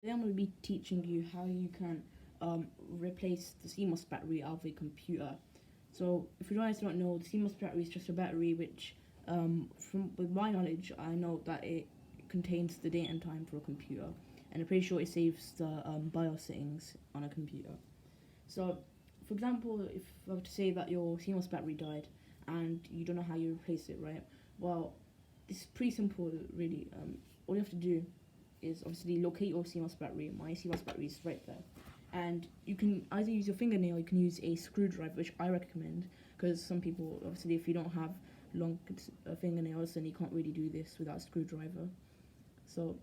Today I'm going to be teaching you how you can replace the CMOS battery out of a computer. So if you guys don't know, the CMOS battery is just a battery which, with my knowledge, I know that it contains the date and time for a computer, and I'm pretty sure it saves the BIOS settings on a computer. So, for example, if I were to say that your CMOS battery died and you don't know how you replace it, right? Well, it's pretty simple, really. All you have to do is obviously locate your CMOS battery. My CMOS battery is right there. And you can either use your fingernail, you can use a screwdriver, which I recommend, because some people, obviously, if you don't have long fingernails, then you can't really do this without a screwdriver. So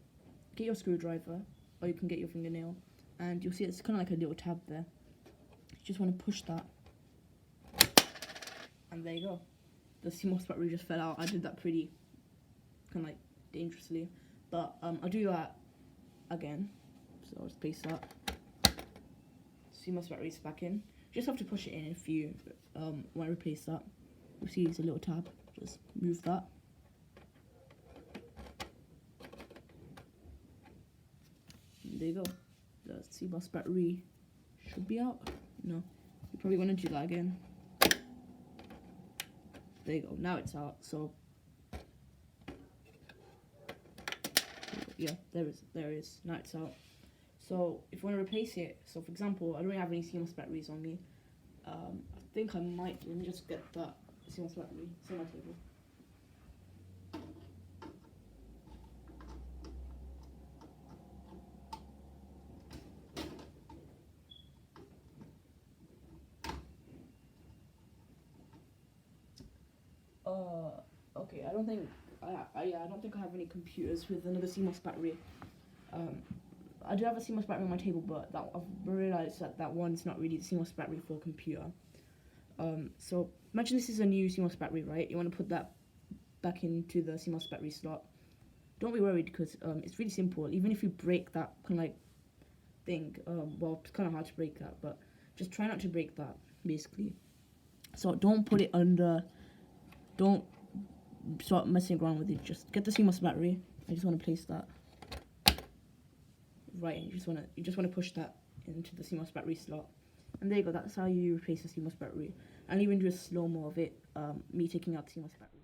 get your screwdriver, or you can get your fingernail, and you'll see it's kind of like a little tab there. You just want to push that, and there you go. The CMOS battery just fell out. I did that pretty kind of like dangerously, but I'll do that again. So I'll just place that. CMOS battery's back in. You just have to push it in if you want to replace that. You'll see it's a little tab. Just move that. And there you go. The CMOS battery should be out. No, you probably want to do that again. There you go. Now it's out. So yeah, there it is. Now it's out. So if you want to replace it, so for example, I don't have any CMOS batteries on me. I think I might. Let me just get that CMOS battery. It's on my table. Okay. I don't think I have any computers with another CMOS battery. I do have a CMOS battery on my table, but I've realized that one's not really the CMOS battery for a computer. So imagine this is a new CMOS battery, right? You want to put that back into the CMOS battery slot. Don't be worried, because it's really simple. Even if you break that kind of like thing, well, it's kind of hard to break that, but just try not to break that, basically. So don't put it under. Don't start messing around with it. Just get the CMOS battery. I just want to place that right, and you just want to push that into the CMOS battery slot, and there you go. That's how you replace the CMOS battery. I'll even do a slow-mo of it, me taking out the CMOS battery.